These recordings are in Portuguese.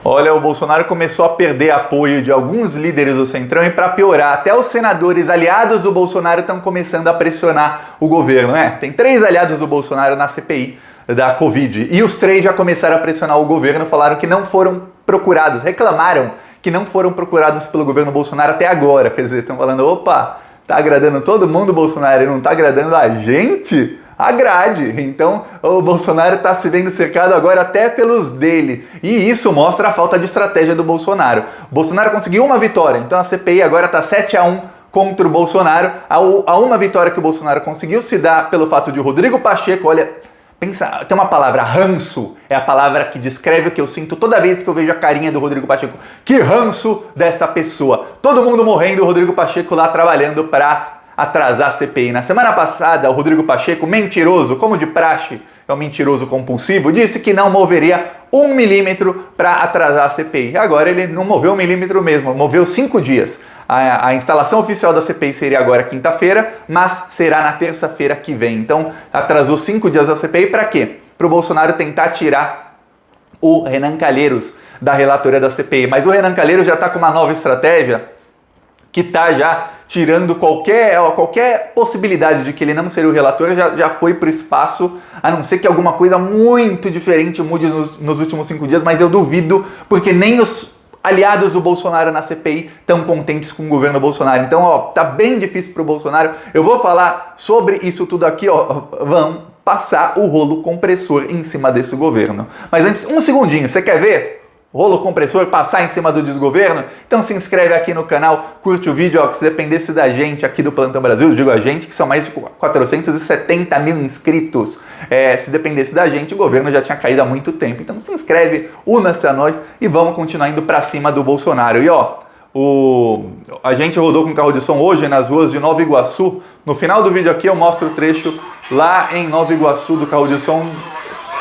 Olha, o Bolsonaro começou a perder apoio de alguns líderes do Centrão e, para piorar, até os senadores aliados do Bolsonaro estão começando a pressionar o governo. Tem 3 aliados do Bolsonaro na CPI da Covid e os 3 já começaram a pressionar o governo, falaram que não foram procurados, reclamaram que não foram procurados pelo governo Bolsonaro até agora. Quer dizer, estão falando, opa, tá agradando todo mundo, Bolsonaro, e não tá agradando a gente? Agrade. Então o Bolsonaro está se vendo cercado agora até pelos dele. E isso mostra a falta de estratégia do Bolsonaro. O Bolsonaro conseguiu uma vitória, então a CPI agora está 7-1 contra o Bolsonaro. A uma vitória que o Bolsonaro conseguiu se dá pelo fato de o Rodrigo Pacheco, olha, pensa, tem uma palavra, ranço, é a palavra que descreve o que eu sinto toda vez que eu vejo a carinha do Rodrigo Pacheco. Que ranço dessa pessoa. Todo mundo morrendo, o Rodrigo Pacheco lá trabalhando para atrasar a CPI. Na semana passada, o Rodrigo Pacheco, mentiroso, como de praxe, é um mentiroso compulsivo, disse que não moveria 1 milímetro para atrasar a CPI. Agora ele não moveu 1 milímetro mesmo, moveu 5 dias. A instalação oficial da CPI seria agora quinta-feira, mas será na terça-feira que vem. Então atrasou 5 dias a CPI para quê? Para o Bolsonaro tentar tirar o Renan Calheiros da relatoria da CPI. Mas o Renan Calheiros já está com uma nova estratégia que está já tirando qualquer possibilidade de que ele não seria o relator, já foi para o espaço, a não ser que alguma coisa muito diferente mude nos últimos 5 dias, mas eu duvido, porque nem os aliados do Bolsonaro na CPI estão contentes com o governo Bolsonaro. Então, tá bem difícil para o Bolsonaro. Eu vou falar sobre isso tudo aqui, vão passar o rolo compressor em cima desse governo. Mas antes, um segundinho, você quer ver rolo compressor passar em cima do desgoverno? Então se inscreve aqui no canal, curte o vídeo, que se dependesse da gente aqui do Plantão Brasil, eu digo a gente, que são mais de 470 mil inscritos, se dependesse da gente, o governo já tinha caído há muito tempo. Então se inscreve, una-se a nós e vamos continuar indo pra cima do Bolsonaro. E a gente rodou com carro de som hoje nas ruas de Nova Iguaçu. No final do vídeo aqui eu mostro o trecho lá em Nova Iguaçu do carro de som,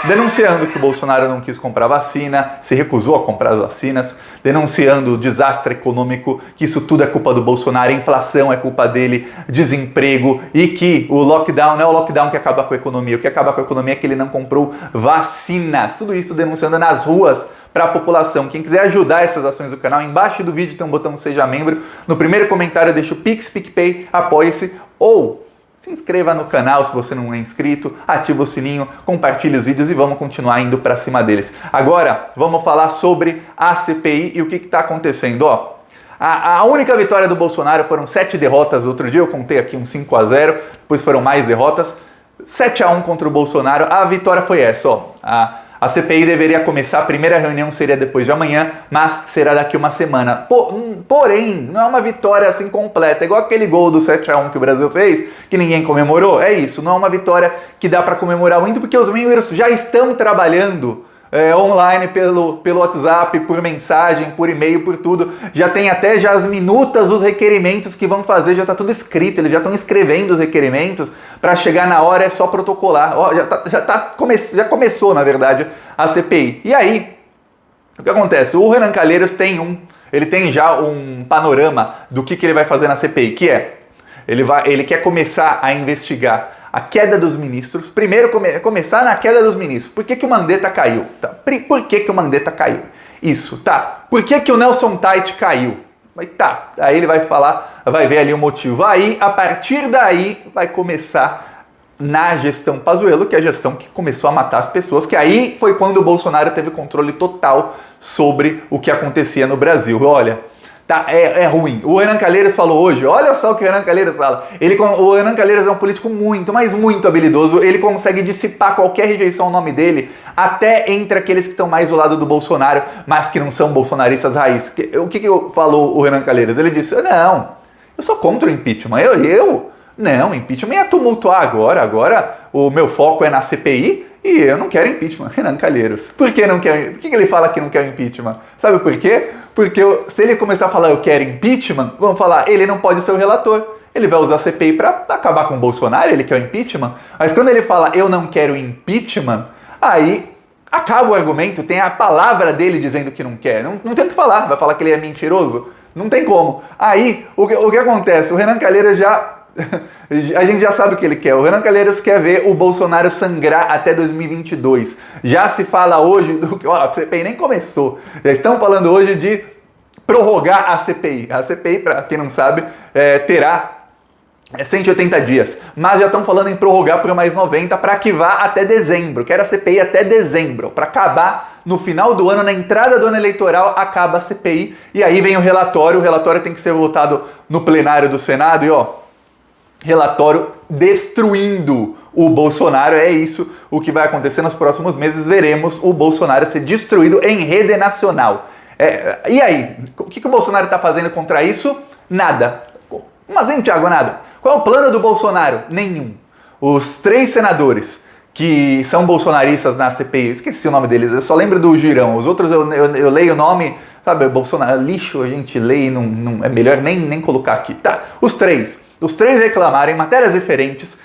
denunciando que o Bolsonaro não quis comprar vacina, se recusou a comprar as vacinas, denunciando o desastre econômico, que isso tudo é culpa do Bolsonaro, a inflação é culpa dele, desemprego, e que o lockdown não é o lockdown que acaba com a economia, o que acaba com a economia é que ele não comprou vacinas. Tudo isso denunciando nas ruas para a população. Quem quiser ajudar essas ações do canal, embaixo do vídeo tem um botão Seja Membro, no primeiro comentário deixa o Pix, PicPay, apoie-se, ou se inscreva no canal se você não é inscrito, ativa o sininho, compartilhe os vídeos e vamos continuar indo para cima deles. Agora, vamos falar sobre a CPI e o que está acontecendo. A única vitória do Bolsonaro foram 7 derrotas. Outro dia eu contei aqui um 5-0, depois foram mais derrotas. 7-1 contra o Bolsonaro. A vitória foi essa, A CPI deveria começar, a primeira reunião seria depois de amanhã, mas será daqui uma semana. Porém, não é uma vitória assim completa, igual aquele gol do 7-1 que o Brasil fez, que ninguém comemorou. É isso, não é uma vitória que dá para comemorar muito, porque os membros já estão trabalhando online pelo WhatsApp, por mensagem, por e-mail, por tudo. Já tem até já as minutas, os requerimentos que vão fazer, já está tudo escrito, eles já estão escrevendo os requerimentos, para chegar na hora é só protocolar. Já começou, na verdade, a CPI. E aí, o que acontece? O Renan Calheiros ele tem já um panorama do que ele vai fazer na CPI, que é, ele quer começar a investigar a queda dos ministros. Primeiro, começar na queda dos ministros. Por que o Mandetta caiu? Tá. Por que o Mandetta caiu? Isso, tá. Por que o Nelson Tait caiu? Tá. Aí ele vai falar, vai ver ali o motivo. Aí, a partir daí, vai começar na gestão Pazuello, que é a gestão que começou a matar as pessoas, que aí foi quando o Bolsonaro teve controle total sobre o que acontecia no Brasil. Olha, tá, é ruim. O Renan Calheiros falou hoje, olha só o que o Renan Calheiros fala. O Renan Calheiros é um político muito, mas muito habilidoso. Ele consegue dissipar qualquer rejeição ao nome dele, até entre aqueles que estão mais do lado do Bolsonaro, mas que não são bolsonaristas raiz. O que falou o Renan Calheiros? Ele disse, não, eu sou contra o impeachment. Não, impeachment ia tumultuar agora o meu foco é na CPI e eu não quero impeachment. Renan Calheiros. Por que não quer? Por que ele fala que não quer impeachment? Sabe por quê? Porque se ele começar a falar eu quero impeachment, vamos falar, ele não pode ser o relator. Ele vai usar a CPI para acabar com o Bolsonaro, ele quer o impeachment. Mas quando ele fala eu não quero impeachment, aí acaba o argumento, tem a palavra dele dizendo que não quer. Não tem o que falar, vai falar que ele é mentiroso. Não tem como. Aí, o que acontece? O Renan Calheiros já A gente já sabe o que ele quer. O Renan Calheiros quer ver o Bolsonaro sangrar até 2022. Já se fala hoje do que... Ó, a CPI nem começou. Já estão falando hoje de prorrogar a CPI. A CPI, para quem não sabe, terá 180 dias. Mas já estão falando em prorrogar por mais 90 para que vá até dezembro. Quero a CPI até dezembro, para acabar no final do ano, na entrada do ano eleitoral, acaba a CPI. E aí vem o relatório. O relatório tem que ser votado no plenário do Senado. E ó, relatório destruindo o Bolsonaro. É isso o que vai acontecer nos próximos meses. Veremos o Bolsonaro ser destruído em rede nacional. E aí? O que o Bolsonaro está fazendo contra isso? Nada. Mas, hein, Thiago, nada. Qual é o plano do Bolsonaro? Nenhum. Os 3 senadores que são bolsonaristas na CPI, esqueci o nome deles, eu só lembro do Girão. Os outros eu leio o nome, sabe, Bolsonaro, lixo, a gente lê e não é melhor nem colocar aqui. Tá, os três reclamaram em matérias diferentes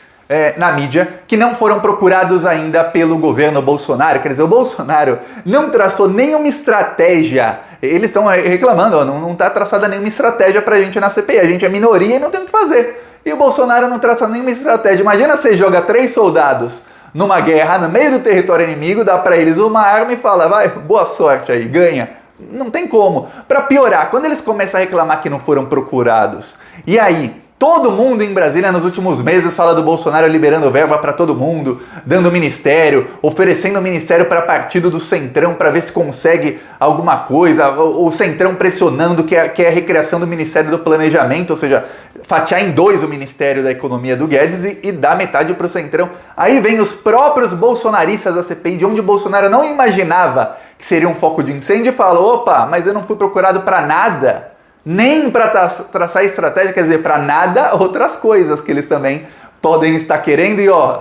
na mídia que não foram procurados ainda pelo governo Bolsonaro. Quer dizer, o Bolsonaro não traçou nenhuma estratégia. Eles estão reclamando, ó, não está traçada nenhuma estratégia pra gente na CPI. A gente é minoria e não tem o que fazer. E o Bolsonaro não traça nenhuma estratégia. Imagina você joga 3 soldados numa guerra no meio do território inimigo, dá pra eles uma arma e fala, vai, boa sorte aí, ganha. Não tem como. Pra piorar, quando eles começam a reclamar que não foram procurados, e aí todo mundo em Brasília nos últimos meses fala do Bolsonaro liberando verba para todo mundo, dando ministério, oferecendo ministério para partido do Centrão para ver se consegue alguma coisa, o Centrão pressionando que é a recriação do Ministério do Planejamento, ou seja, fatiar em 2 o Ministério da Economia do Guedes e dar metade para o Centrão. Aí vem os próprios bolsonaristas da CPI, de onde o Bolsonaro não imaginava que seria um foco de incêndio, e fala, opa, mas eu não fui procurado para nada. Nem para traçar estratégia, quer dizer, para nada, outras coisas que eles também podem estar querendo. E ó,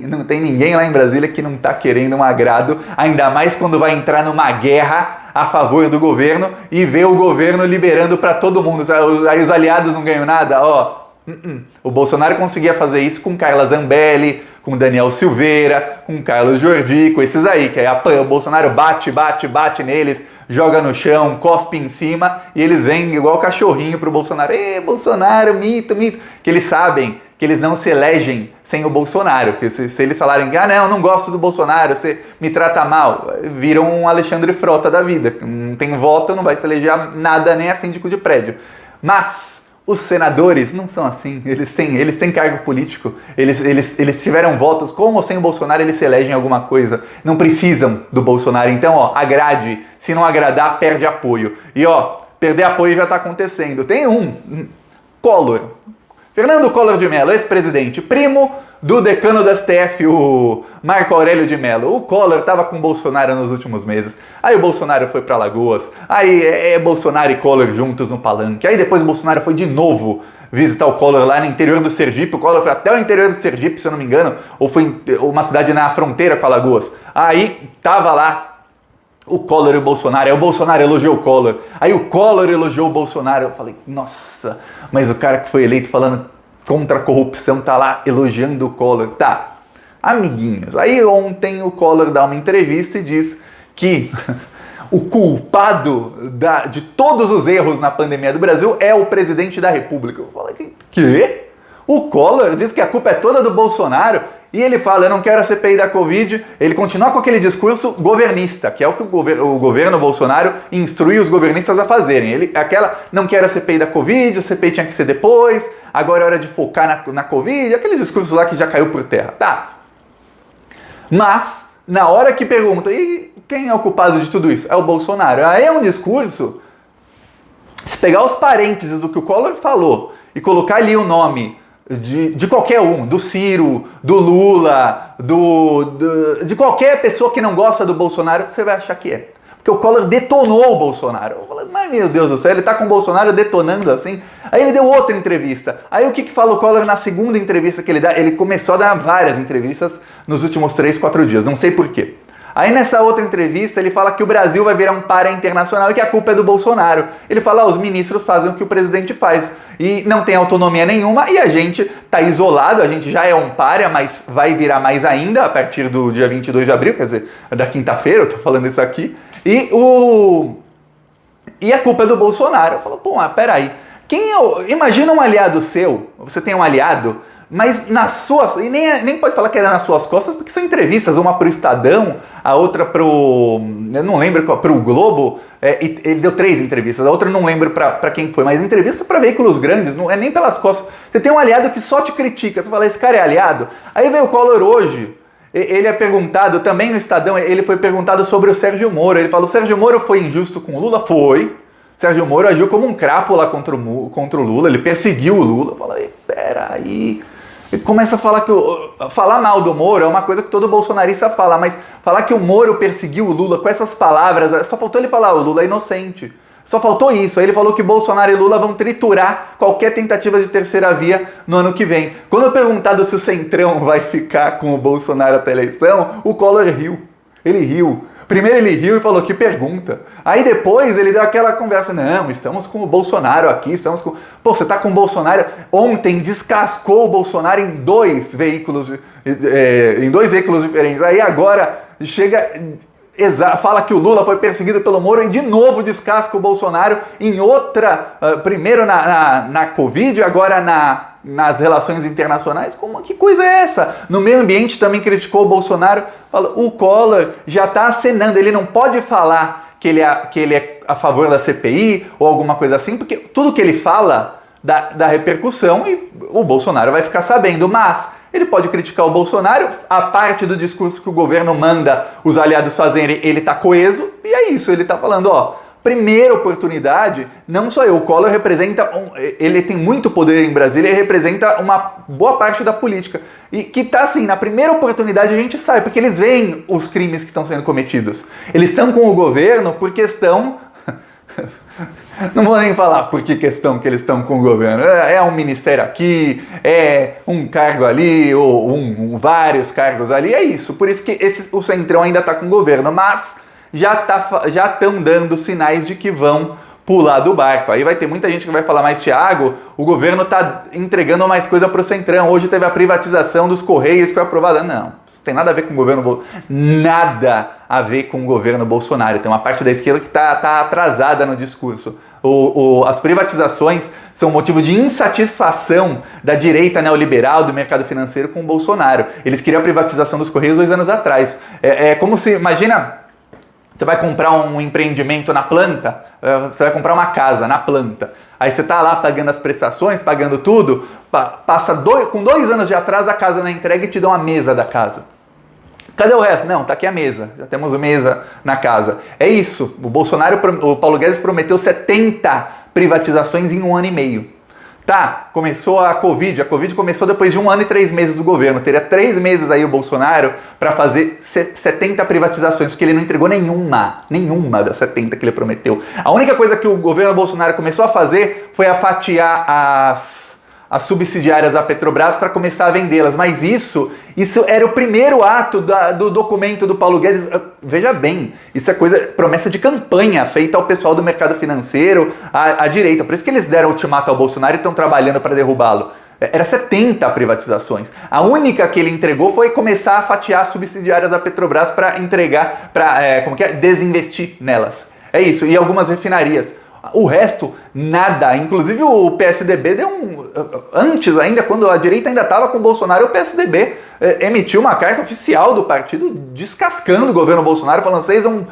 não tem ninguém lá em Brasília que não está querendo um agrado, ainda mais quando vai entrar numa guerra a favor do governo e vê o governo liberando para todo mundo. Aí os aliados não ganham nada, ó. O Bolsonaro conseguia fazer isso com Carla Zambelli, com Daniel Silveira, com Carlos Jordi, com esses aí, que aí o Bolsonaro bate neles, joga no chão, cospe em cima, e eles vêm igual cachorrinho pro Bolsonaro. Ê, Bolsonaro, mito. Que eles sabem que eles não se elegem sem o Bolsonaro. Que se eles falarem que, não gosto do Bolsonaro, você me trata mal, viram um Alexandre Frota da vida. Não tem voto, não vai se eleger nada, nem a síndico de prédio. Mas os senadores não são assim, eles têm cargo político, eles tiveram votos, com ou sem o Bolsonaro eles se elegem alguma coisa, não precisam do Bolsonaro. Então, ó, agrade, se não agradar, perde apoio. E ó, perder apoio já está acontecendo. Tem Collor, Fernando Collor de Mello, ex-presidente, primo do decano do STF, o Marco Aurélio de Mello. O Collor estava com o Bolsonaro nos últimos meses. Aí o Bolsonaro foi para Alagoas. Aí Bolsonaro e Collor juntos no palanque. Aí depois o Bolsonaro foi de novo visitar o Collor lá no interior do Sergipe. O Collor foi até o interior do Sergipe, se eu não me engano, ou foi uma cidade na fronteira com Alagoas. Aí tava lá o Collor e o Bolsonaro. Aí o Bolsonaro elogiou o Collor. Aí o Collor elogiou o Bolsonaro. Eu falei, nossa, mas o cara que foi eleito falando contra a corrupção tá lá elogiando o Collor. Tá, amiguinhos. Aí ontem o Collor dá uma entrevista e diz que o culpado de todos os erros na pandemia do Brasil é o presidente da República. Eu falei, quê? O Collor diz que a culpa é toda do Bolsonaro e ele fala, eu não quero a CPI da Covid. Ele continua com aquele discurso governista, que é o que o governo Bolsonaro instrui os governistas a fazerem. Não quero a CPI da Covid, a CPI tinha que ser depois, agora é hora de focar na Covid, aquele discurso lá que já caiu por terra. Tá. Mas, na hora que pergunta, e quem é o culpado de tudo isso? É o Bolsonaro. Aí é um discurso, se pegar os parênteses do que o Collor falou e colocar ali o nome de qualquer um, do Ciro, do Lula, de qualquer pessoa que não gosta do Bolsonaro, você vai achar que é. Porque o Collor detonou o Bolsonaro. Eu falei, mas meu Deus do céu, ele tá com o Bolsonaro detonando assim. Aí ele deu outra entrevista. Aí o que fala o Collor na segunda entrevista que ele dá? Ele começou a dar várias entrevistas nos últimos 3, 4 dias, não sei porquê. Aí nessa outra entrevista ele fala que o Brasil vai virar um pária internacional e que a culpa é do Bolsonaro. Ele fala, os ministros fazem o que o presidente faz e não tem autonomia nenhuma e a gente tá isolado, a gente já é um pária, mas vai virar mais ainda a partir do dia 22 de abril, quer dizer, da quinta-feira, eu tô falando isso aqui. E a culpa é do Bolsonaro. Eu falo, pô, mas peraí, Imagina um aliado seu, você tem um aliado, mas nas suas... E nem pode falar que era nas suas costas, porque são entrevistas, uma pro Estadão, a outra pro... Eu não lembro, pro Globo. Ele deu 3 entrevistas, a outra eu não lembro pra quem foi, mas entrevista pra veículos grandes, não é nem pelas costas. Você tem um aliado que só te critica, você fala, esse cara é aliado? Aí veio o Collor hoje, ele é perguntado, também no Estadão, ele foi perguntado sobre o Sérgio Moro. Ele falou, o Sérgio Moro foi injusto com o Lula? Foi. Sérgio Moro agiu como um crápula contra o Lula, ele perseguiu o Lula. Fala, peraí. Ele começa a falar falar mal do Moro é uma coisa que todo bolsonarista fala, mas falar que o Moro perseguiu o Lula com essas palavras, só faltou ele falar, o Lula é inocente. Só faltou isso. Aí ele falou que Bolsonaro e Lula vão triturar qualquer tentativa de terceira via no ano que vem. Quando perguntado se o Centrão vai ficar com o Bolsonaro até a eleição, o Collor riu. Ele riu. Primeiro ele riu e falou, que pergunta. Aí depois ele deu aquela conversa, não, estamos com o Bolsonaro aqui, estamos com... Pô, você tá com o Bolsonaro... Ontem descascou o Bolsonaro em 2 veículos diferentes. Aí agora chega... Fala que o Lula foi perseguido pelo Moro e de novo descasca o Bolsonaro em outra... primeiro na Covid, agora nas relações internacionais. Que coisa é essa? No meio ambiente também criticou o Bolsonaro. O Collor já está acenando, ele não pode falar que ele é a favor da CPI ou alguma coisa assim, porque tudo que ele fala dá repercussão e o Bolsonaro vai ficar sabendo, mas ele pode criticar o Bolsonaro, a parte do discurso que o governo manda os aliados fazerem, ele está coeso, e é isso, ele está falando, primeira oportunidade, não só eu, o Collor representa, ele tem muito poder em Brasília, ele representa uma boa parte da política. E que tá assim, na primeira oportunidade a gente sai, porque eles veem os crimes que estão sendo cometidos. Eles estão com o governo por questão... Não vou nem falar por que questão que eles estão com o governo. É um ministério aqui, é um cargo ali, ou vários cargos ali, é isso. Por isso que o Centrão ainda está com o governo, mas já estão dando sinais de que vão pular do barco. Aí vai ter muita gente que vai falar, mas Thiago, o governo está entregando mais coisa para o Centrão. Hoje teve a privatização dos Correios que foi aprovada. Não, isso não tem nada a ver com o governo nada a ver com o governo Bolsonaro. Tem uma parte da esquerda que tá atrasada no discurso. As privatizações são motivo de insatisfação da direita neoliberal, do mercado financeiro com o Bolsonaro. Eles queriam a privatização dos Correios 2 anos atrás. É como se, imagina, você vai comprar um empreendimento na planta, você vai comprar uma casa na planta. Aí você tá lá pagando as prestações, pagando tudo, passa com 2 anos de atraso a casa não é entregue e te dão a mesa da casa. Cadê o resto? Não, tá aqui a mesa. Já temos mesa na casa. É isso. O Paulo Guedes prometeu 70 privatizações em 1 ano e meio. Tá, começou a Covid. A Covid começou depois de 1 ano e 3 meses do governo. Teria 3 meses aí o Bolsonaro para fazer 70 privatizações, porque ele não entregou nenhuma das 70 que ele prometeu. A única coisa que o governo Bolsonaro começou a fazer foi a fatiar as subsidiárias da Petrobras para começar a vendê-las. Mas isso era o primeiro ato do documento do Paulo Guedes. Veja bem, isso é promessa de campanha feita ao pessoal do mercado financeiro, à direita. Por isso que eles deram ultimato ao Bolsonaro e estão trabalhando para derrubá-lo. Era 70 privatizações. A única que ele entregou foi começar a fatiar as subsidiárias da Petrobras para entregar, desinvestir nelas. É isso, e algumas refinarias. O resto, nada. Inclusive o PSDB deu antes ainda, quando a direita ainda estava com o Bolsonaro, o PSDB emitiu uma carta oficial do partido descascando o governo Bolsonaro, falando, vocês não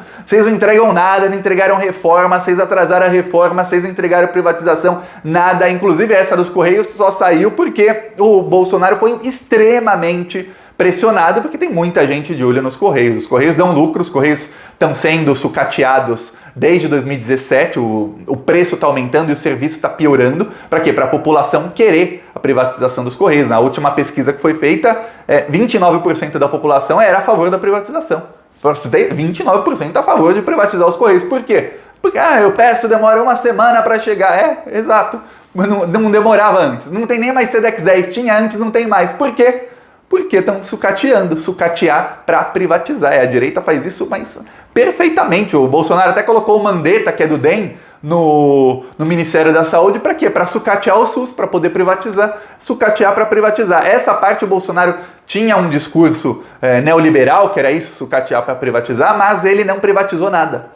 entregam nada, não entregaram reforma, vocês atrasaram a reforma, vocês não entregaram privatização, nada. Inclusive essa dos Correios só saiu porque o Bolsonaro foi extremamente pressionado, porque tem muita gente de olho nos Correios. Os Correios dão lucro, os Correios estão sendo sucateados desde 2017, o preço está aumentando e o serviço está piorando. Para quê? Para a população querer a privatização dos Correios. Na última pesquisa que foi feita, 29% da população era a favor da privatização. 29% a favor de privatizar os Correios. Por quê? Porque eu peço, demora 1 semana para chegar. Exato. Mas não demorava antes. Não tem nem mais Sedex 10. Tinha antes, não tem mais. Por quê? Porque estão sucatear para privatizar. A direita faz isso, mas perfeitamente. O Bolsonaro até colocou o Mandetta, que é do DEM, no Ministério da Saúde. Para quê? Para sucatear o SUS, para poder privatizar. Sucatear para privatizar. Essa parte o Bolsonaro tinha um discurso neoliberal, que era isso, sucatear para privatizar, mas ele não privatizou nada.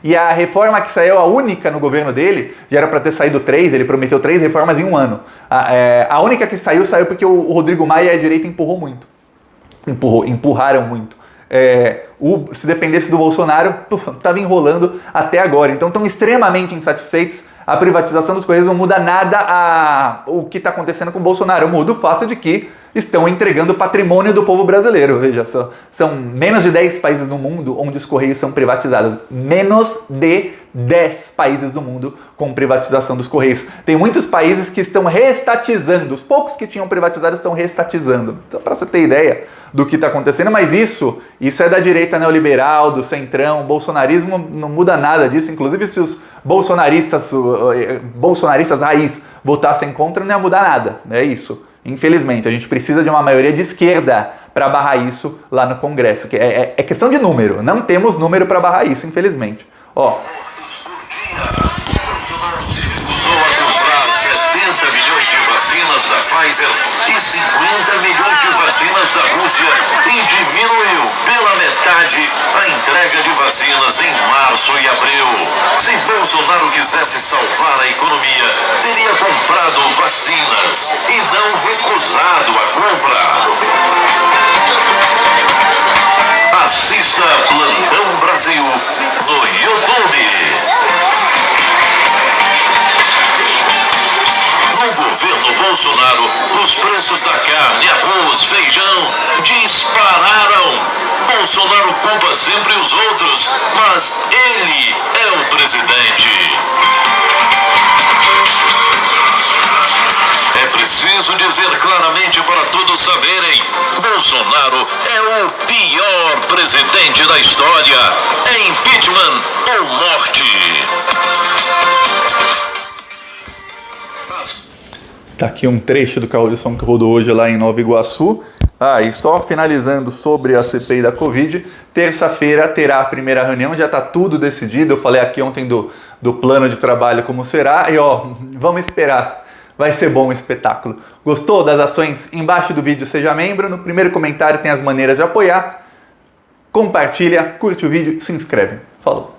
E a reforma que saiu, a única no governo dele, já era para ter saído 3, ele prometeu 3 reformas em um ano. A única que saiu porque o Rodrigo Maia e a direita empurrou muito. Empurraram muito. Se dependesse do Bolsonaro, estava enrolando até agora. Então estão extremamente insatisfeitos. A privatização dos Correios não muda nada o que está acontecendo com o Bolsonaro. Muda o fato de que estão entregando o patrimônio do povo brasileiro. Veja, são menos de 10 países no mundo onde os Correios são privatizados. Menos de 10 países do mundo com privatização dos Correios. Tem muitos países que estão reestatizando. Os poucos que tinham privatizado estão reestatizando. Só para você ter ideia do que está acontecendo, mas isso é da direita neoliberal, do centrão. O bolsonarismo não muda nada disso. Inclusive, se os bolsonaristas raiz votassem contra, não ia mudar nada. É isso. Infelizmente, a gente precisa de uma maioria de esquerda para barrar isso lá no Congresso. Que é questão de número. Não temos número para barrar isso, infelizmente. Ó. Vacinas da Pfizer e 50 milhões de vacinas da Rússia e diminuiu pela metade a entrega de vacinas em março e abril. Se Bolsonaro quisesse salvar a economia, teria comprado vacinas e não recusado a compra. Assista Plantão Brasil no YouTube. No governo Bolsonaro, os preços da carne, arroz, feijão dispararam. Bolsonaro culpa sempre os outros, mas ele é o presidente. É preciso dizer claramente para todos saberem: Bolsonaro é o pior presidente da história. É impeachment ou morte. Tá aqui um trecho do carro de som que rodou hoje lá em Nova Iguaçu. E só finalizando sobre a CPI da Covid, terça-feira terá a primeira reunião, já tá tudo decidido. Eu falei aqui ontem do plano de trabalho como será. E vamos esperar. Vai ser bom o espetáculo. Gostou das ações? Embaixo do vídeo seja membro. No primeiro comentário tem as maneiras de apoiar. Compartilha, curte o vídeo e se inscreve. Falou!